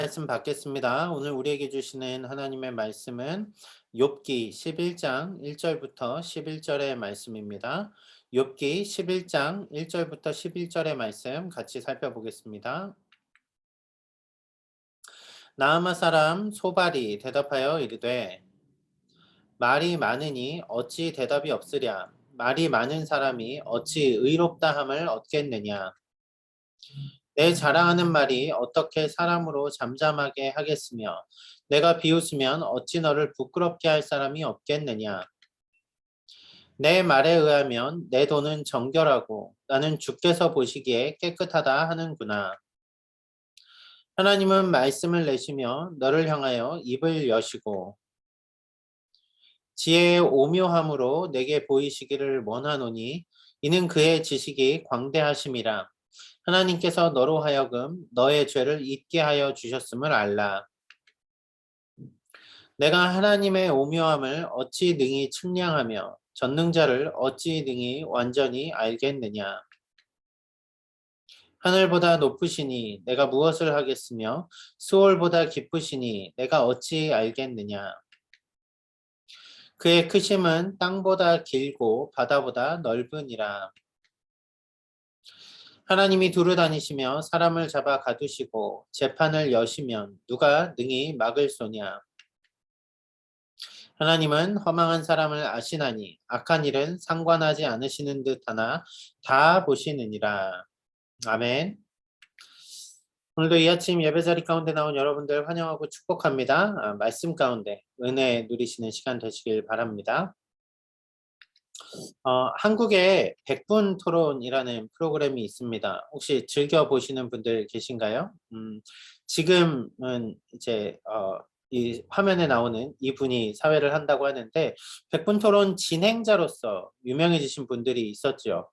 말씀 받겠습니다. 오늘 우리에게 주시는 하나님의 말씀은 욥기 11장 1절부터 11절의 말씀입니다. 욥기 11장 1절부터 11절의 말씀 같이 살펴보겠습니다. 나아마 사람 소발이 대답하여 이르되 말이 많으니 어찌 대답이 없으랴. 말이 많은 사람이 어찌 의롭다 함을 얻겠느냐. 내 자랑하는 말이 어떻게 사람으로 잠잠하게 하겠으며 내가 비웃으면 어찌 너를 부끄럽게 할 사람이 없겠느냐. 내 말에 의하면 내 돈은 정결하고 나는 주께서 보시기에 깨끗하다 하는구나. 하나님은 말씀을 내시며 너를 향하여 입을 여시고 지혜의 오묘함으로 내게 보이시기를 원하노니 이는 그의 지식이 광대하심이라. 하나님께서 너로 하여금 너의 죄를 잊게 하여 주셨음을 알라. 내가 하나님의 오묘함을 어찌 능히 측량하며 전능자를 어찌 능히 완전히 알겠느냐. 하늘보다 높으시니 내가 무엇을 하겠으며 수월보다 깊으시니 내가 어찌 알겠느냐. 그의 크심은 땅보다 길고 바다보다 넓으니라. 하나님이 두루 다니시며 사람을 잡아 가두시고 재판을 여시면 누가 능히 막을 소냐. 하나님은 허망한 사람을 아시나니 악한 일은 상관하지 않으시는 듯하나 다 보시느니라. 아멘. 오늘도 이 아침 예배자리 가운데 나온 여러분들 환영하고 축복합니다. 말씀 가운데 은혜 누리시는 시간 되시길 바랍니다. 한국에 100분 토론이라는 프로그램이 있습니다. 혹시 즐겨보시는 분들 계신가요? 지금은 이제 이 화면에 나오는 이분이 사회를 한다고 하는데 100분 토론 진행자로서 유명해지신 분들이 있었죠.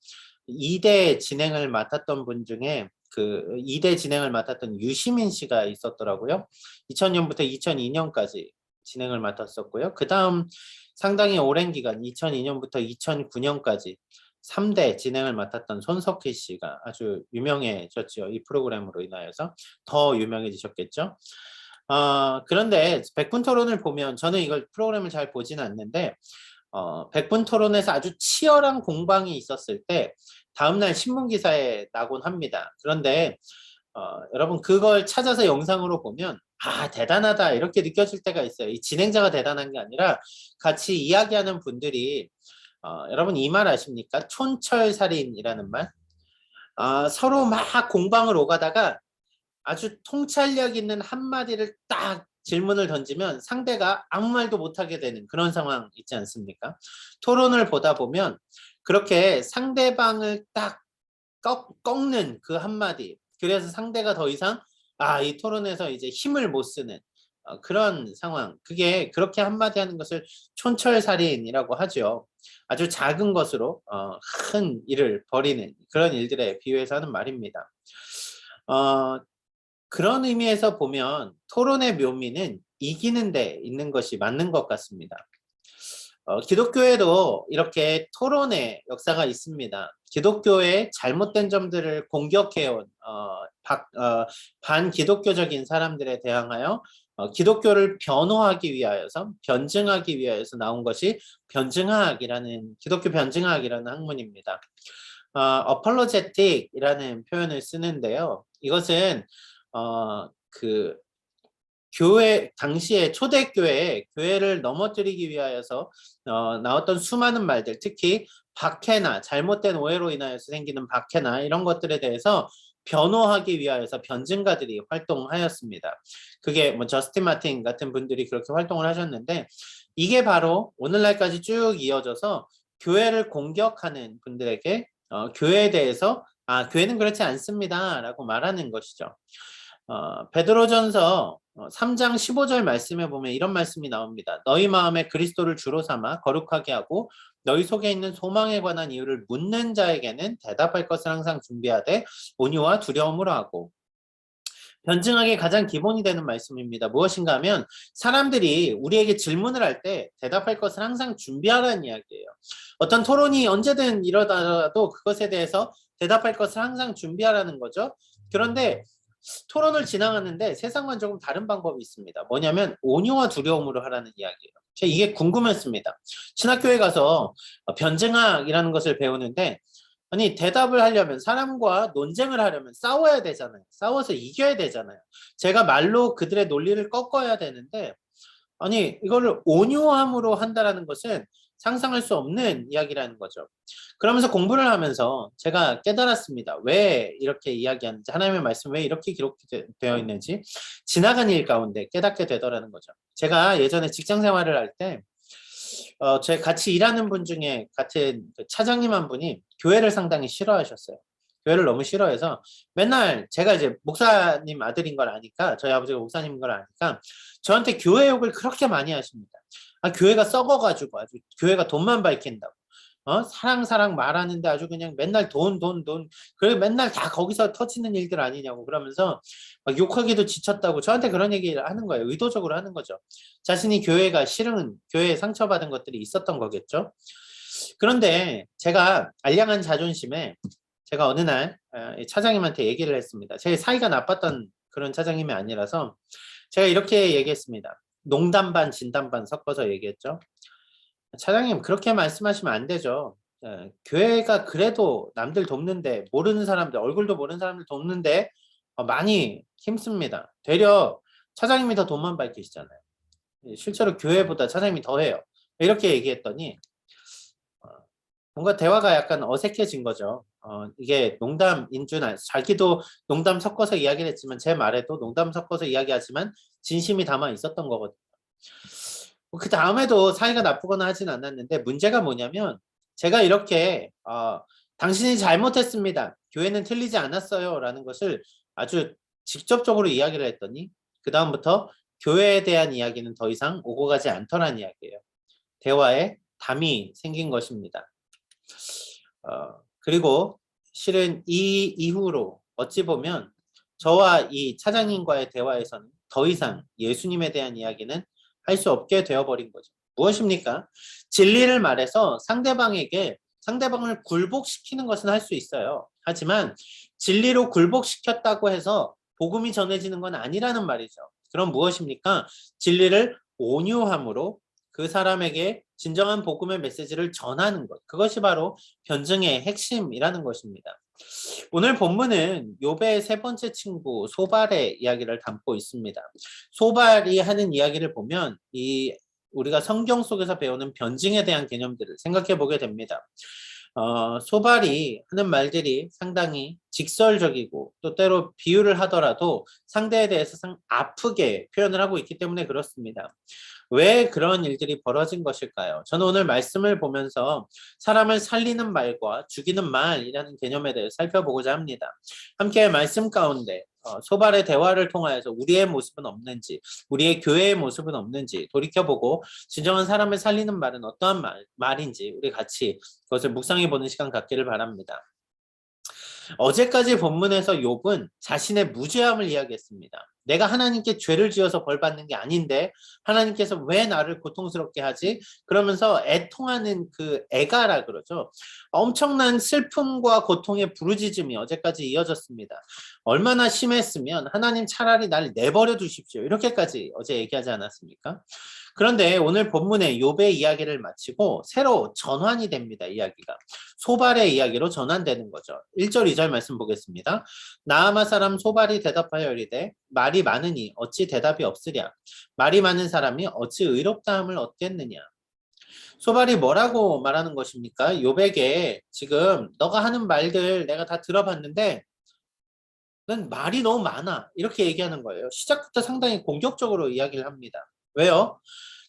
2대 진행을 맡았던 분 중에 그 2대 진행을 맡았던 유시민 씨가 있었더라고요. 2000년부터 2002년까지 진행을 맡았었고요. 그 다음 상당히 오랜 기간 2002년부터 2009년까지 3대 진행을 맡았던 손석희 씨가 아주 유명해졌죠. 이 프로그램으로 인하여서 더 유명해지셨겠죠. 그런데 100분 토론을 보면 저는 이걸 프로그램을 잘 보지는 않는데 100분 토론에서 아주 치열한 공방이 있었을 때 다음날 신문기사에 나곤 합니다. 그런데 여러분 그걸 찾아서 영상으로 보면 대단하다 이렇게 느껴질 때가 있어요. 이 진행자가 대단한 게 아니라 같이 이야기하는 분들이 여러분 이 말 아십니까? 촌철살인이라는 말. 서로 막 공방을 오가다가 아주 통찰력 있는 한마디를 딱 질문을 던지면 상대가 아무 말도 못하게 되는 그런 상황 있지 않습니까? 토론을 보다 보면 그렇게 상대방을 딱 꺾는 그 한마디, 그래서 상대가 더 이상 이 토론에서 이제 힘을 못 쓰는 그런 상황, 그게 그렇게 한마디 하는 것을 촌철살인이라고 하죠. 아주 작은 것으로 큰 일을 벌이는 그런 일들에 비유해서 하는 말입니다. 그런 의미에서 보면 토론의 묘미는 이기는 데 있는 것이 맞는 것 같습니다. 기독교에도 이렇게 토론의 역사가 있습니다. 기독교의 잘못된 점들을 공격해온 반기독교적인 사람들에 대항하여 기독교를 변호하기 위하여서 변증하기 위하여서 나온 것이 변증학이라는 기독교 변증학이라는 학문입니다. apologetic이라는 표현을 쓰는데요. 이것은 그 교회 당시에 초대교회에 교회를 넘어뜨리기 위하여서 나왔던 수많은 말들, 특히 박해나 잘못된 오해로 인하여서 생기는 박해나 이런 것들에 대해서 변호하기 위하여서 변증가들이 활동하였습니다. 그게 뭐 저스틴 마틴 같은 분들이 그렇게 활동을 하셨는데 이게 바로 오늘날까지 쭉 이어져서 교회를 공격하는 분들에게 교회에 대해서 교회는 그렇지 않습니다 라고 말하는 것이죠. 베드로전서 3장 15절 말씀에 보면 이런 말씀이 나옵니다. 너희 마음에 그리스도를 주로 삼아 거룩하게 하고 너희 속에 있는 소망에 관한 이유를 묻는 자에게는 대답할 것을 항상 준비하되 온유와 두려움으로 하고. 변증학의 가장 기본이 되는 말씀입니다. 무엇인가 하면 사람들이 우리에게 질문을 할 때 대답할 것을 항상 준비하라는 이야기예요. 어떤 토론이 언제든 이러다도 그것에 대해서 대답할 것을 항상 준비하라는 거죠. 그런데 토론을 진행하는데 세상과는 조금 다른 방법이 있습니다. 뭐냐면 온유와 두려움으로 하라는 이야기예요. 제가 이게 궁금했습니다. 신학교에 가서 변증학이라는 것을 배우는데 아니 대답을 하려면 사람과 논쟁을 하려면 싸워야 되잖아요. 싸워서 이겨야 되잖아요. 제가 말로 그들의 논리를 꺾어야 되는데 아니 이거를 온유함으로 한다라는 것은 상상할 수 없는 이야기라는 거죠. 그러면서 공부를 하면서 제가 깨달았습니다. 왜 이렇게 이야기하는지, 하나님의 말씀 왜 이렇게 기록되어 있는지 지나간 일 가운데 깨닫게 되더라는 거죠. 제가 예전에 직장 생활을 할 때 제 같이 일하는 분 중에 같은 그 차장님 한 분이 교회를 상당히 싫어하셨어요. 교회를 너무 싫어해서 맨날 제가 이제 목사님 아들인 걸 아니까, 저희 아버지가 목사님인 걸 아니까 저한테 교회 욕을 그렇게 많이 하십니다. 아, 교회가 썩어가지고 아주 교회가 돈만 밝힌다고. 사랑 말하는데 아주 그냥 맨날 돈. 그리고 맨날 다 거기서 터지는 일들 아니냐고 그러면서 막 욕하기도 지쳤다고 저한테 그런 얘기를 하는 거예요. 의도적으로 하는 거죠. 자신이 교회가 싫은, 교회에 상처받은 것들이 있었던 거겠죠. 그런데 제가 알량한 자존심에 제가 어느 날 차장님한테 얘기를 했습니다. 제 사이가 나빴던 그런 차장님이 아니라서 제가 이렇게 얘기했습니다. 농담 반 진담 반 섞어서 얘기했죠. 차장님 그렇게 말씀하시면 안 되죠. 교회가 그래도 남들 돕는데, 모르는 사람들, 얼굴도 모르는 사람들 돕는데 많이 힘씁니다. 되려 차장님이 더 돈만 밝히시잖아요. 실제로 교회보다 차장님이 더 해요. 이렇게 얘기했더니 뭔가 대화가 약간 어색해진 거죠. 이게 농담인 줄 자기도 농담 섞어서 이야기를 했지만 제 말에도 농담 섞어서 이야기하지만 진심이 담아 있었던 거거든요. 그 다음에도 사이가 나쁘거나 하진 않았는데 문제가 뭐냐면 제가 이렇게 당신이 잘못했습니다. 교회는 틀리지 않았어요. 라는 것을 아주 직접적으로 이야기를 했더니 그 다음부터 교회에 대한 이야기는 더 이상 오고 가지 않더라는 이야기예요. 대화에 담이 생긴 것입니다. 그리고 실은 이 이후로 어찌 보면 저와 이 차장님과의 대화에서는 더 이상 예수님에 대한 이야기는 할 수 없게 되어버린 거죠. 무엇입니까? 진리를 말해서 상대방을 굴복시키는 것은 할 수 있어요. 하지만 진리로 굴복시켰다고 해서 복음이 전해지는 건 아니라는 말이죠. 그럼 무엇입니까? 진리를 온유함으로 그 사람에게 진정한 복음의 메시지를 전하는 것. 그것이 바로 변증의 핵심이라는 것입니다. 오늘 본문은 욥의 세 번째 친구 소발의 이야기를 담고 있습니다. 소발이 하는 이야기를 보면 우리가 성경 속에서 배우는 변증에 대한 개념들을 생각해 보게 됩니다. 소발이 하는 말들이 상당히 직설적이고 또 때로 비유를 하더라도 상대에 대해서 아프게 표현을 하고 있기 때문에 그렇습니다. 왜 그런 일들이 벌어진 것일까요? 저는 오늘 말씀을 보면서 사람을 살리는 말과 죽이는 말이라는 개념에 대해 살펴보고자 합니다. 함께 말씀 가운데 소발의 대화를 통하여서 우리의 모습은 없는지, 우리의 교회의 모습은 없는지 돌이켜보고 진정한 사람을 살리는 말은 어떠한 말인지 우리 같이 그것을 묵상해보는 시간 갖기를 바랍니다. 어제까지 본문에서 욥은 자신의 무죄함을 이야기했습니다. 내가 하나님께 죄를 지어서 벌 받는 게 아닌데 하나님께서 왜 나를 고통스럽게 하지? 그러면서 애통하는 그 애가라 그러죠. 엄청난 슬픔과 고통의 부르짖음이 어제까지 이어졌습니다. 얼마나 심했으면 하나님 차라리 날 내버려 두십시오. 이렇게까지 어제 얘기하지 않았습니까? 그런데 오늘 본문에 욥의 이야기를 마치고 새로 전환이 됩니다. 이야기가. 소발의 이야기로 전환되는 거죠. 1절 2절 말씀 보겠습니다. 나아마 사람 소발이 대답하여 이르되 말이 많으니 어찌 대답이 없으랴. 말이 많은 사람이 어찌 의롭다함을 얻겠느냐. 소발이 뭐라고 말하는 것입니까? 욥에게 지금 너가 하는 말들 내가 다 들어봤는데 난 말이 너무 많아. 이렇게 얘기하는 거예요. 시작부터 상당히 공격적으로 이야기를 합니다. 왜요?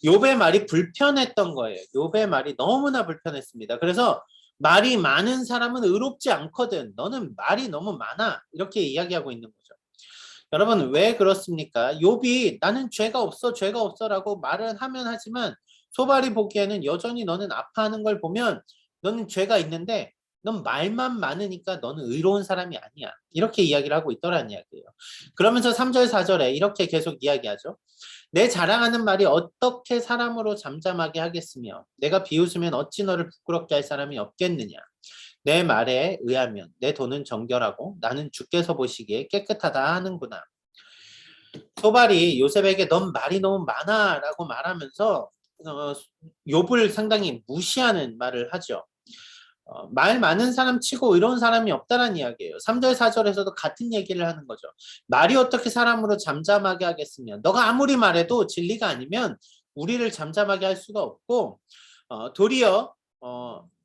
욥의 말이 불편했던 거예요. 욥의 말이 너무나 불편했습니다. 그래서 말이 많은 사람은 의롭지 않거든. 너는 말이 너무 많아. 이렇게 이야기하고 있는 거죠. 여러분 왜 그렇습니까? 욥이 나는 죄가 없어라고 말은 하면 하지만 소발이 보기에는 여전히 너는 아파하는 걸 보면 너는 죄가 있는데 넌 말만 많으니까 너는 의로운 사람이 아니야. 이렇게 이야기를 하고 있더라는 이야기예요. 그러면서 3절 4절에 이렇게 계속 이야기하죠. 내 자랑하는 말이 어떻게 사람으로 잠잠하게 하겠으며 내가 비웃으면 어찌 너를 부끄럽게 할 사람이 없겠느냐. 내 말에 의하면 내 돈은 정결하고 나는 주께서 보시기에 깨끗하다 하는구나. 소발이 요셉에게 넌 말이 너무 많아 라고 말하면서 욥을 상당히 무시하는 말을 하죠. 말 많은 사람 치고 의로운 사람이 없다는 이야기예요. 3절 4절에서도 같은 얘기를 하는 거죠. 말이 어떻게 사람으로 잠잠하게 하겠으며 너가 아무리 말해도 진리가 아니면 우리를 잠잠하게 할 수가 없고 도리어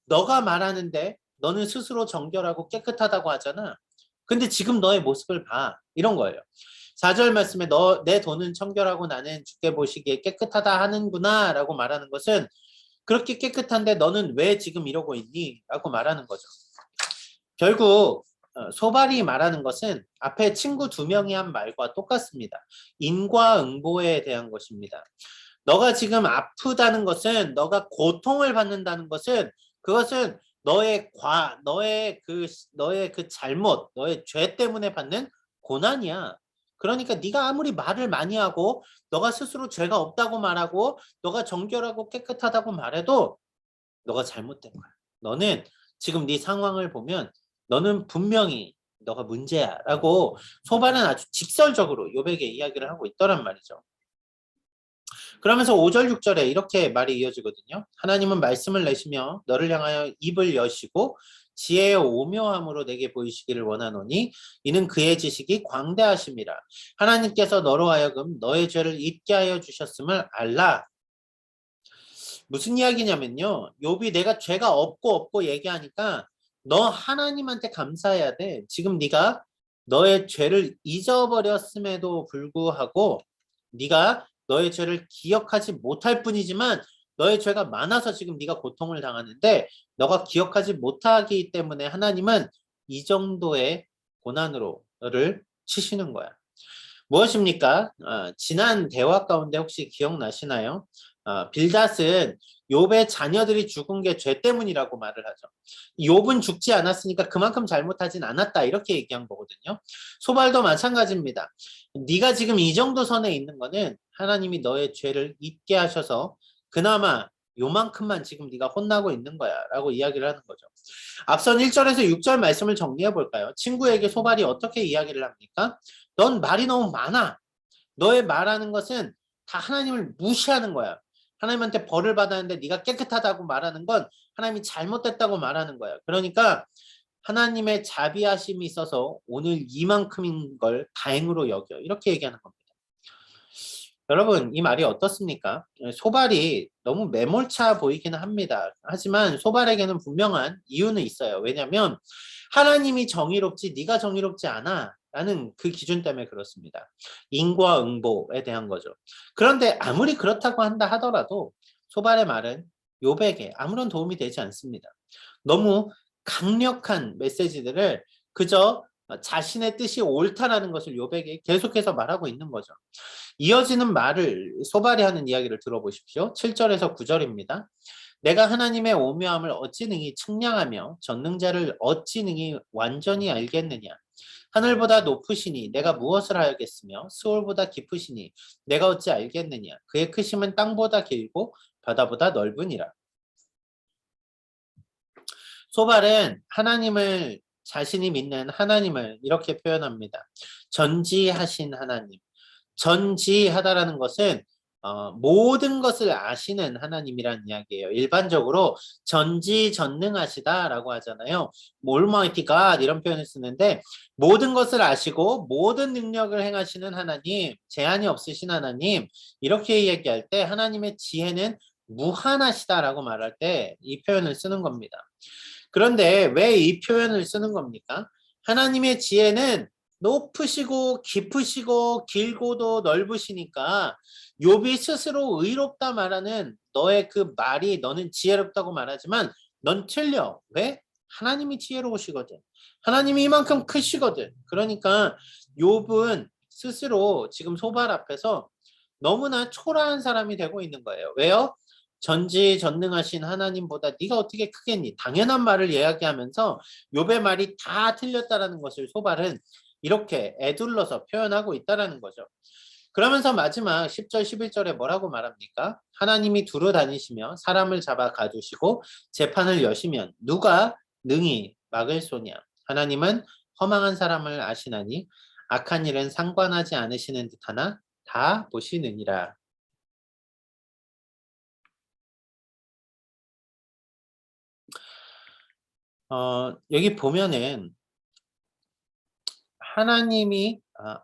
너가 말하는데 너는 스스로 정결하고 깨끗하다고 하잖아. 근데 지금 너의 모습을 봐. 이런 거예요. 4절 말씀에 내 돈은 청결하고 나는 주께 보시기에 깨끗하다 하는구나 라고 말하는 것은 그렇게 깨끗한데 너는 왜 지금 이러고 있니? 라고 말하는 거죠. 결국 소발이 말하는 것은 앞에 친구 2명이 한 말과 똑같습니다. 인과응보에 대한 것입니다. 너가 지금 아프다는 것은 너가 고통을 받는다는 것은 그것은 너의 그 잘못, 너의 죄 때문에 받는 고난이야. 그러니까 네가 아무리 말을 많이 하고 너가 스스로 죄가 없다고 말하고 너가 정결하고 깨끗하다고 말해도 너가 잘못된 거야. 너는 지금 네 상황을 보면 너는 분명히 너가 문제야라고 소발은 아주 직설적으로 욥에게 이야기를 하고 있더란 말이죠. 그러면서 5절 6절에 이렇게 말이 이어지거든요. 하나님은 말씀을 내시며 너를 향하여 입을 여시고 지혜의 오묘함으로 내게 보이시기를 원하노니 이는 그의 지식이 광대하심이라. 하나님께서 너로 하여금 너의 죄를 잊게 하여 주셨음을 알라. 무슨 이야기냐면요. 욥이 내가 죄가 없고 얘기하니까 너 하나님한테 감사해야 돼. 지금 네가 너의 죄를 잊어버렸음에도 불구하고 네가 너의 죄를 기억하지 못할 뿐이지만 너의 죄가 많아서 지금 네가 고통을 당하는데 너가 기억하지 못하기 때문에 하나님은 이 정도의 고난으로 너를 치시는 거야. 무엇입니까? 지난 대화 가운데 혹시 기억나시나요? 빌닷은 욥의 자녀들이 죽은 게 죄 때문이라고 말을 하죠. 욥은 죽지 않았으니까 그만큼 잘못하진 않았다 이렇게 얘기한 거거든요. 소발도 마찬가지입니다. 네가 지금 이 정도 선에 있는 거는 하나님이 너의 죄를 잊게 하셔서 그나마 요만큼만 지금 네가 혼나고 있는 거야 라고 이야기를 하는 거죠. 앞선 1절에서 6절 말씀을 정리해 볼까요? 친구에게 소발이 어떻게 이야기를 합니까? 넌 말이 너무 많아. 너의 말하는 것은 다 하나님을 무시하는 거야. 하나님한테 벌을 받았는데 네가 깨끗하다고 말하는 건 하나님이 잘못됐다고 말하는 거야. 그러니까 하나님의 자비하심이 있어서 오늘 이만큼인 걸 다행으로 여겨. 이렇게 얘기하는 겁니다. 여러분 이 말이 어떻습니까? 소발이 너무 매몰차 보이기는 합니다. 하지만 소발에게는 분명한 이유는 있어요. 왜냐하면 하나님이 정의롭지 네가 정의롭지 않아 라는 그 기준 때문에 그렇습니다. 인과응보에 대한 거죠. 그런데 아무리 그렇다고 한다 하더라도 소발의 말은 욥에게 아무런 도움이 되지 않습니다. 너무 강력한 메시지들을 그저 자신의 뜻이 옳다라는 것을 욥에게 계속해서 말하고 있는 거죠. 이어지는 말을 소발이 하는 이야기를 들어보십시오. 7절에서 9절입니다. 내가 하나님의 오묘함을 어찌 능히 측량하며 전능자를 어찌 능히 완전히 알겠느냐. 하늘보다 높으시니 내가 무엇을 하였겠으며 스올보다 깊으시니 내가 어찌 알겠느냐. 그의 크심은 땅보다 길고 바다보다 넓으니라. 소발은 하나님을 자신이 믿는 하나님을 이렇게 표현합니다. 전지하신 하나님. 전지하다라는 것은 모든 것을 아시는 하나님이라는 이야기예요. 일반적으로 전지전능하시다라고 하잖아요. Almighty God 이런 표현을 쓰는데 모든 것을 아시고 모든 능력을 행하시는 하나님, 제한이 없으신 하나님 이렇게 얘기할 때 하나님의 지혜는 무한하시다라고 말할 때 이 표현을 쓰는 겁니다. 그런데 왜 이 표현을 쓰는 겁니까? 하나님의 지혜는 높으시고 깊으시고 길고도 넓으시니까 욥이 스스로 의롭다 말하는 너의 그 말이 너는 지혜롭다고 말하지만 넌 틀려. 왜? 하나님이 지혜로우시거든. 하나님이 이만큼 크시거든. 그러니까 욥은 스스로 지금 소발 앞에서 너무나 초라한 사람이 되고 있는 거예요. 왜요? 전지전능하신 하나님보다 네가 어떻게 크겠니? 당연한 말을 이야기하면서 욥의 말이 다 틀렸다라는 것을 소발은 이렇게 애둘러서 표현하고 있다라는 거죠. 그러면서 마지막 10절 11절에 뭐라고 말합니까? 하나님이 두루 다니시며 사람을 잡아 가두시고 재판을 여시면 누가 능히 막을 소냐. 하나님은 허망한 사람을 아시나니 악한 일은 상관하지 않으시는 듯하나 다 보시느니라. 여기 보면은 하나님이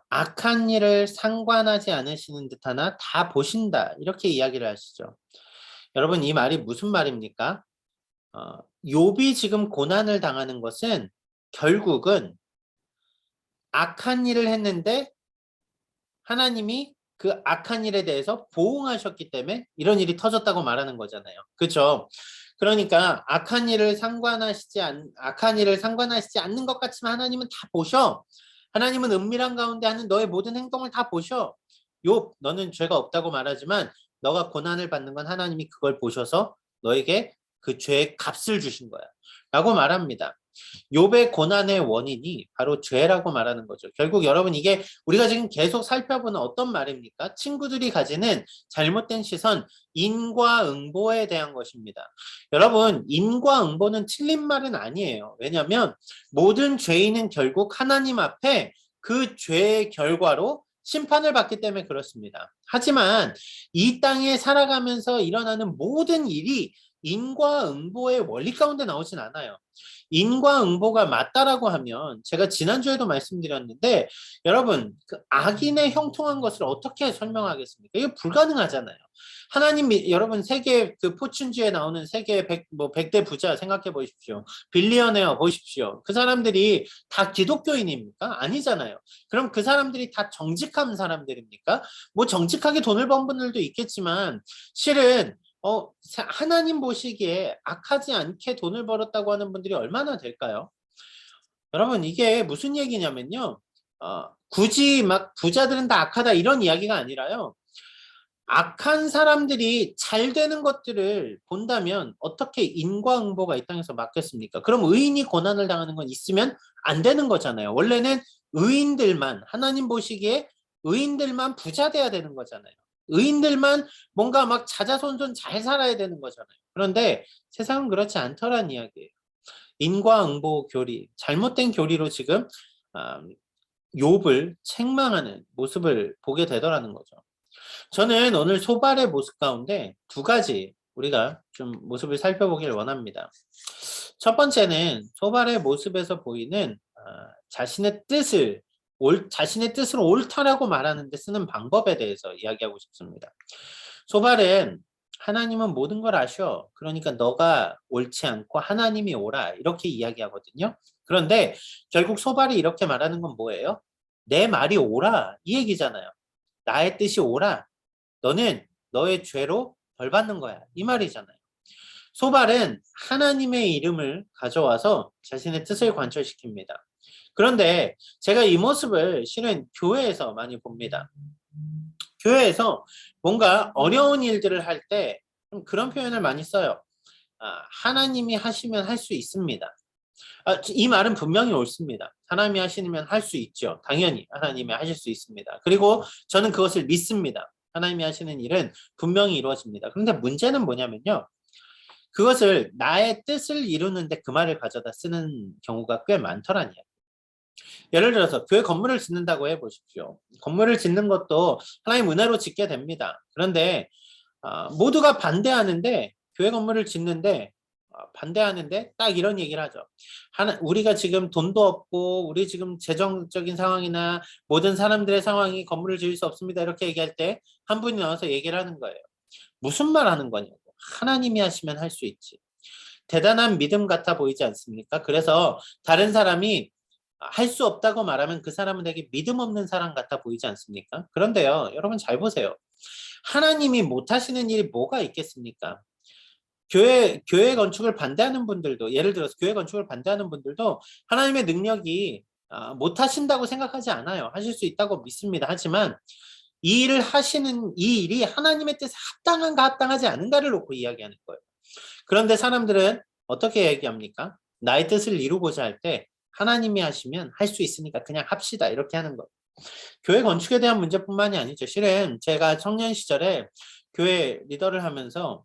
악한 일을 상관하지 않으시는 듯하나 다 보신다, 이렇게 이야기를 하시죠. 여러분, 이 말이 무슨 말입니까? 욥이 지금 고난을 당하는 것은 결국은 악한 일을 했는데 하나님이 그 악한 일에 대해서 보응하셨기 때문에 이런 일이 터졌다고 말하는 거잖아요. 그렇죠? 그러니까 악한 일을 상관하시지 않는 것 같지만 하나님은 다 보셔. 하나님은 은밀한 가운데 하는 너의 모든 행동을 다 보셔. 욥, 너는 죄가 없다고 말하지만 너가 고난을 받는 건 하나님이 그걸 보셔서 너에게 그 죄의 값을 주신 거야 라고 말합니다. 욥의 고난의 원인이 바로 죄라고 말하는 거죠. 결국 여러분, 이게 우리가 지금 계속 살펴보는 어떤 말입니까? 친구들이 가지는 잘못된 시선, 인과응보에 대한 것입니다. 여러분, 인과응보는 틀린 말은 아니에요. 왜냐하면 모든 죄인은 결국 하나님 앞에 그 죄의 결과로 심판을 받기 때문에 그렇습니다. 하지만 이 땅에 살아가면서 일어나는 모든 일이 인과응보의 원리 가운데 나오진 않아요. 인과응보가 맞다라고 하면 제가 지난주에도 말씀드렸는데 여러분, 그 악인의 형통한 것을 어떻게 설명하겠습니까? 이거 불가능하잖아요. 하나님이, 여러분, 세계 그 포춘지에 나오는 세계 100대 부자 생각해 보십시오. 빌리어네어 보십시오. 그 사람들이 다 기독교인입니까? 아니잖아요. 그럼 그 사람들이 다 정직한 사람들입니까? 뭐 정직하게 돈을 번 분들도 있겠지만 실은 하나님 보시기에 악하지 않게 돈을 벌었다고 하는 분들이 얼마나 될까요? 여러분, 이게 무슨 얘기냐면요. 굳이 막 부자들은 다 악하다 이런 이야기가 아니라요. 악한 사람들이 잘 되는 것들을 본다면 어떻게 인과응보가 이 땅에서 막겠습니까? 그럼 의인이 고난을 당하는 건 있으면 안 되는 거잖아요. 원래는 의인들만, 하나님 보시기에 의인들만 부자 돼야 되는 거잖아요. 의인들만 뭔가 막 자자손손 잘 살아야 되는 거잖아요. 그런데 세상은 그렇지 않더란 이야기예요. 인과응보 교리, 잘못된 교리로 지금 욥을 책망하는 모습을 보게 되더라는 거죠. 저는 오늘 소발의 모습 가운데 두 가지 우리가 좀 모습을 살펴보길 원합니다. 첫 번째는 소발의 모습에서 보이는 자신의 뜻을 옳다라고 말하는 데 쓰는 방법에 대해서 이야기하고 싶습니다. 소발은 하나님은 모든 걸 아셔. 그러니까 너가 옳지 않고 하나님이 옳아. 이렇게 이야기하거든요. 그런데 결국 소발이 이렇게 말하는 건 뭐예요? 내 말이 옳아. 이 얘기잖아요. 나의 뜻이 옳아. 너는 너의 죄로 벌 받는 거야. 이 말이잖아요. 소발은 하나님의 이름을 가져와서 자신의 뜻을 관철시킵니다. 그런데 제가 이 모습을 실은 교회에서 많이 봅니다. 교회에서 뭔가 어려운 일들을 할 때 그런 표현을 많이 써요. 하나님이 하시면 할 수 있습니다. 이 말은 분명히 옳습니다. 하나님이 하시면 할 수 있죠. 당연히 하나님이 하실 수 있습니다. 그리고 저는 그것을 믿습니다. 하나님이 하시는 일은 분명히 이루어집니다. 그런데 문제는 뭐냐면요. 그것을 나의 뜻을 이루는데 그 말을 가져다 쓰는 경우가 꽤 많더란 이야기예요. 예를 들어서 교회 건물을 짓는다고 해보십시오. 건물을 짓는 것도 하나님 은혜로 짓게 됩니다. 그런데 모두가 반대하는데 교회 건물을 짓는데 반대하는데 딱 이런 얘기를 하죠. 우리가 지금 돈도 없고 우리 지금 재정적인 상황이나 모든 사람들의 상황이 건물을 지을 수 없습니다. 이렇게 얘기할 때 한 분이 나와서 얘기를 하는 거예요. 무슨 말 하는 거냐고. 하나님이 하시면 할 수 있지. 대단한 믿음 같아 보이지 않습니까? 그래서 다른 사람이 할 수 없다고 말하면 그 사람은 되게 믿음 없는 사람 같아 보이지 않습니까? 그런데요, 여러분 잘 보세요. 하나님이 못하시는 일이 뭐가 있겠습니까? 교회 건축을 반대하는 분들도, 예를 들어서 교회 건축을 반대하는 분들도 하나님의 능력이 못하신다고 생각하지 않아요. 하실 수 있다고 믿습니다. 하지만 이 일을 하시는 이 일이 하나님의 뜻에 합당한가 합당하지 않은가를 놓고 이야기하는 거예요. 그런데 사람들은 어떻게 얘기합니까? 나의 뜻을 이루고자 할 때 하나님이 하시면 할 수 있으니까 그냥 합시다, 이렇게 하는 거예요. 교회 건축에 대한 문제뿐만이 아니죠. 실은 제가 청년 시절에 교회 리더를 하면서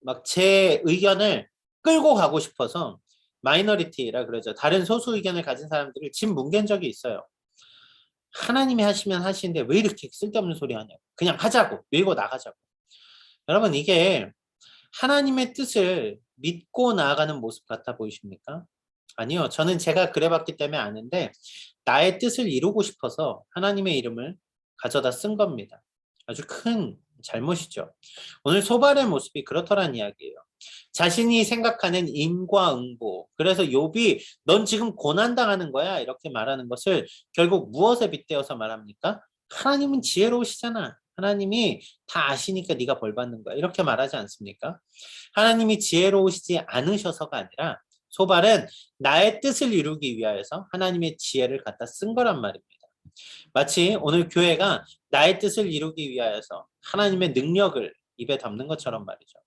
막 제 의견을 끌고 가고 싶어서 마이너리티라 그러죠. 다른 소수 의견을 가진 사람들을 집 뭉갠 적이 있어요. 하나님이 하시면 하시는데 왜 이렇게 쓸데없는 소리 하냐고. 그냥 하자고. 밀고 나가자고. 여러분 이게 하나님의 뜻을 믿고 나아가는 모습 같아 보이십니까? 아니요. 저는 제가 그래봤기 때문에 아는데 나의 뜻을 이루고 싶어서 하나님의 이름을 가져다 쓴 겁니다. 아주 큰 잘못이죠. 오늘 소발의 모습이 그렇더란 이야기예요. 자신이 생각하는 인과응보. 그래서 욥이 넌 지금 고난당하는 거야 이렇게 말하는 것을 결국 무엇에 빗대어서 말합니까? 하나님은 지혜로우시잖아. 하나님이 다 아시니까 네가 벌 받는 거야. 이렇게 말하지 않습니까? 하나님이 지혜로우시지 않으셔서가 아니라 소발은 나의 뜻을 이루기 위하여서 하나님의 지혜를 갖다 쓴 거란 말입니다. 마치 오늘 교회가 나의 뜻을 이루기 위하여서 하나님의 능력을 입에 담는 것처럼 말이죠.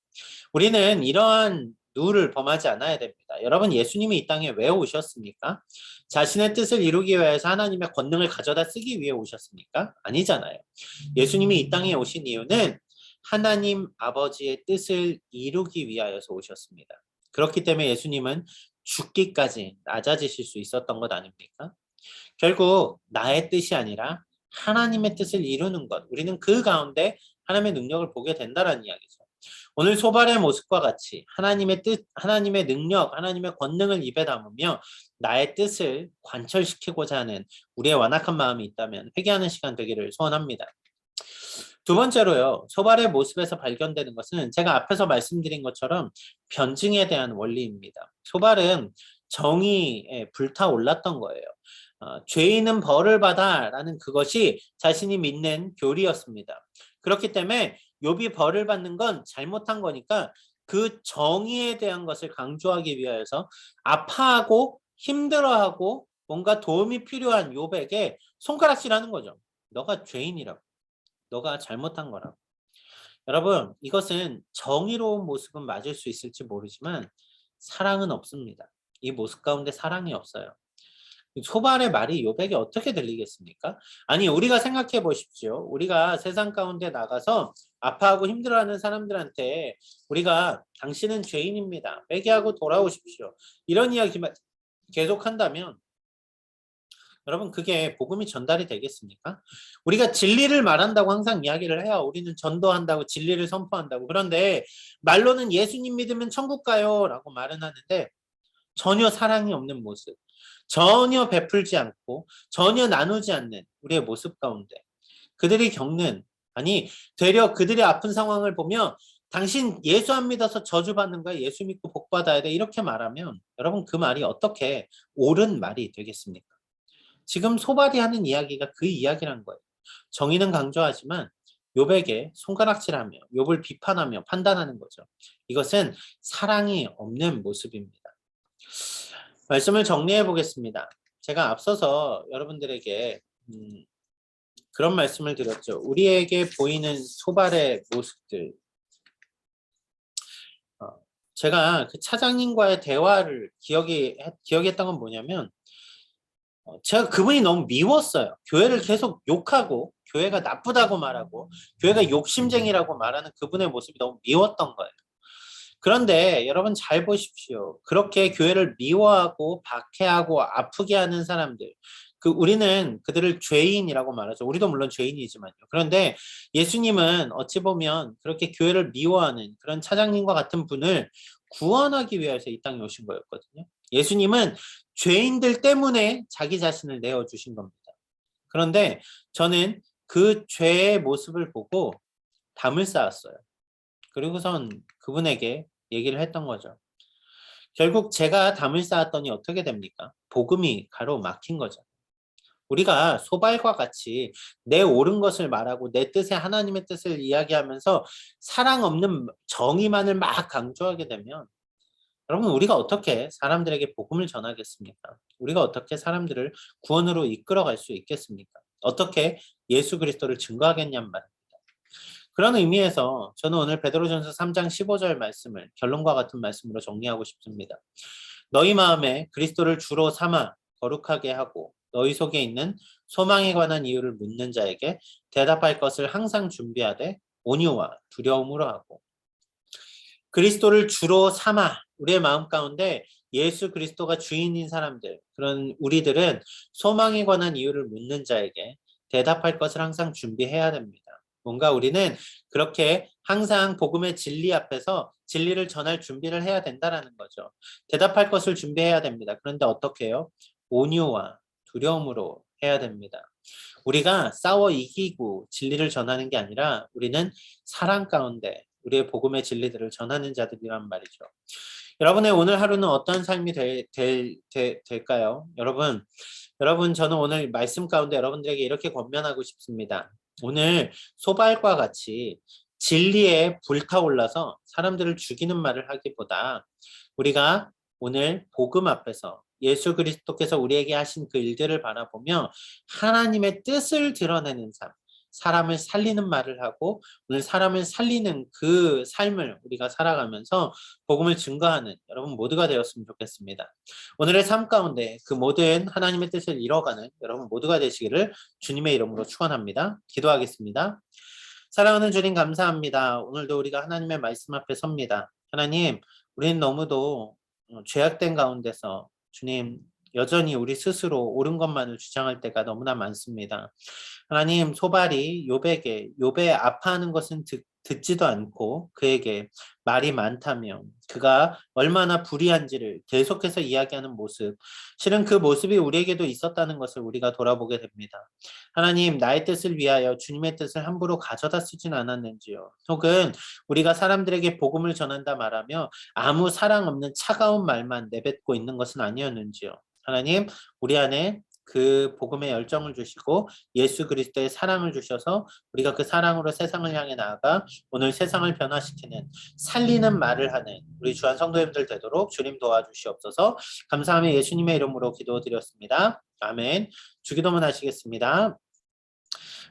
우리는 이러한 누를 범하지 않아야 됩니다. 여러분 예수님이 이 땅에 왜 오셨습니까? 자신의 뜻을 이루기 위해서 하나님의 권능을 가져다 쓰기 위해 오셨습니까? 아니잖아요. 예수님이 이 땅에 오신 이유는 하나님 아버지의 뜻을 이루기 위하여서 오셨습니다. 그렇기 때문에 예수님은 죽기까지 낮아지실 수 있었던 것 아닙니까? 결국 나의 뜻이 아니라 하나님의 뜻을 이루는 것. 우리는 그 가운데 하나님의 능력을 보게 된다는 이야기죠. 오늘 소발의 모습과 같이 하나님의 뜻, 하나님의 능력, 하나님의 권능을 입에 담으며 나의 뜻을 관철시키고자 하는 우리의 완악한 마음이 있다면 회개하는 시간 되기를 소원합니다. 두 번째로요. 소발의 모습에서 발견되는 것은 제가 앞에서 말씀드린 것처럼 변증에 대한 원리입니다. 소발은 정의에 불타올랐던 거예요. 죄인은 벌을 받아라는 그것이 자신이 믿는 교리였습니다. 그렇기 때문에 욥이 벌을 받는 건 잘못한 거니까 그 정의에 대한 것을 강조하기 위하여서 아파하고 힘들어하고 뭔가 도움이 필요한 욥에게 손가락질하는 거죠. 너가 죄인이라고. 너가 잘못한 거라고. 여러분 이것은 정의로운 모습은 맞을 수 있을지 모르지만 사랑은 없습니다. 이 모습 가운데 사랑이 없어요. 소발의 말이 욥에게 어떻게 들리겠습니까? 아니 우리가 생각해 보십시오. 우리가 세상 가운데 나가서 아파하고 힘들어하는 사람들한테 우리가 당신은 죄인입니다. 회개하고 돌아오십시오. 이런 이야기만 계속한다면 여러분 그게 복음이 전달이 되겠습니까? 우리가 진리를 말한다고 항상 이야기를 해요. 우리는 전도한다고 진리를 선포한다고. 그런데 말로는 예수님 믿으면 천국 가요 라고 말은 하는데 전혀 사랑이 없는 모습, 전혀 베풀지 않고 전혀 나누지 않는 우리의 모습 가운데 그들이 겪는 아니 되려 그들의 아픈 상황을 보며 당신 예수 안 믿어서 저주받는 거야. 예수 믿고 복 받아야 돼. 이렇게 말하면 여러분 그 말이 어떻게 옳은 말이 되겠습니까? 지금 소발이 하는 이야기가 그 이야기란 거예요. 정의는 강조하지만 욥에게 손가락질하며 욥을 비판하며 판단하는 거죠. 이것은 사랑이 없는 모습입니다. 말씀을 정리해 보겠습니다. 제가 앞서서 여러분들에게 그런 말씀을 드렸죠. 우리에게 보이는 소발의 모습들. 제가 그 차장님과의 대화를 기억했던 건 뭐냐면 제가 그분이 너무 미웠어요. 교회를 계속 욕하고 교회가 나쁘다고 말하고 교회가 욕심쟁이라고 말하는 그분의 모습이 너무 미웠던 거예요. 그런데 여러분 잘 보십시오. 그렇게 교회를 미워하고 박해하고 아프게 하는 사람들, 우리는 그들을 죄인이라고 말하죠. 우리도 물론 죄인이지만요. 그런데 예수님은 어찌 보면 그렇게 교회를 미워하는 그런 차장님과 같은 분을 구원하기 위해서 이 땅에 오신 거였거든요. 예수님은 죄인들 때문에 자기 자신을 내어주신 겁니다. 그런데 저는 그 죄의 모습을 보고 담을 쌓았어요. 그리고선 그분에게 얘기를 했던 거죠. 결국 제가 담을 쌓았더니 어떻게 됩니까? 복음이 가로막힌 거죠. 우리가 소발과 같이 내 옳은 것을 말하고 내 뜻에 하나님의 뜻을 이야기하면서 사랑 없는 정의만을 막 강조하게 되면 여러분 우리가 어떻게 사람들에게 복음을 전하겠습니까? 우리가 어떻게 사람들을 구원으로 이끌어갈 수 있겠습니까? 어떻게 예수 그리스도를 증거하겠냔 말입니다. 그런 의미에서 저는 오늘 베드로전서 3장 15절 말씀을 결론과 같은 말씀으로 정리하고 싶습니다. 너희 마음에 그리스도를 주로 삼아 거룩하게 하고 너희 속에 있는 소망에 관한 이유를 묻는 자에게 대답할 것을 항상 준비하되 온유와 두려움으로 하고 그리스도를 주로 삼아 우리의 마음 가운데 예수 그리스도가 주인인 사람들, 그런 우리들은 소망에 관한 이유를 묻는 자에게 대답할 것을 항상 준비해야 됩니다. 뭔가 우리는 그렇게 항상 복음의 진리 앞에서 진리를 전할 준비를 해야 된다라는 거죠. 대답할 것을 준비해야 됩니다. 그런데 어떻게 해요? 온유와 두려움으로 해야 됩니다. 우리가 싸워 이기고 진리를 전하는 게 아니라 우리는 사랑 가운데 우리의 복음의 진리들을 전하는 자들이란 말이죠. 여러분의 오늘 하루는 어떤 삶이 될까요? 여러분 저는 오늘 말씀 가운데 여러분들에게 이렇게 권면하고 싶습니다. 오늘 소발과 같이 진리에 불타올라서 사람들을 죽이는 말을 하기보다 우리가 오늘 복음 앞에서 예수 그리스도께서 우리에게 하신 그 일들을 바라보며 하나님의 뜻을 드러내는 삶, 사람을 살리는 말을 하고 오늘 사람을 살리는 그 삶을 우리가 살아가면서 복음을 증거하는 여러분 모두가 되었으면 좋겠습니다. 오늘의 삶 가운데 그 모든 하나님의 뜻을 이뤄가는 여러분 모두가 되시기를 주님의 이름으로 축원합니다. 기도하겠습니다. 사랑하는 주님 감사합니다. 오늘도 우리가 하나님의 말씀 앞에 섭니다. 하나님, 우리는 너무도 죄악된 가운데서 주님 여전히 우리 스스로 옳은 것만을 주장할 때가 너무나 많습니다. 하나님, 소발이 욥의 아파하는 것은 듣지도 않고 그에게 말이 많다며 그가 얼마나 불의한지를 계속해서 이야기하는 모습, 실은 그 모습이 우리에게도 있었다는 것을 우리가 돌아보게 됩니다. 하나님, 나의 뜻을 위하여 주님의 뜻을 함부로 가져다 쓰진 않았는지요. 혹은 우리가 사람들에게 복음을 전한다 말하며 아무 사랑 없는 차가운 말만 내뱉고 있는 것은 아니었는지요. 하나님, 우리 안에 그 복음의 열정을 주시고 예수 그리스도의 사랑을 주셔서 우리가 그 사랑으로 세상을 향해 나아가 오늘 세상을 변화시키는 살리는 말을 하는 우리 주한 성도님들 되도록 주님 도와주시옵소서. 감사하며 예수님의 이름으로 기도드렸습니다. 아멘. 주기도문 하시겠습니다.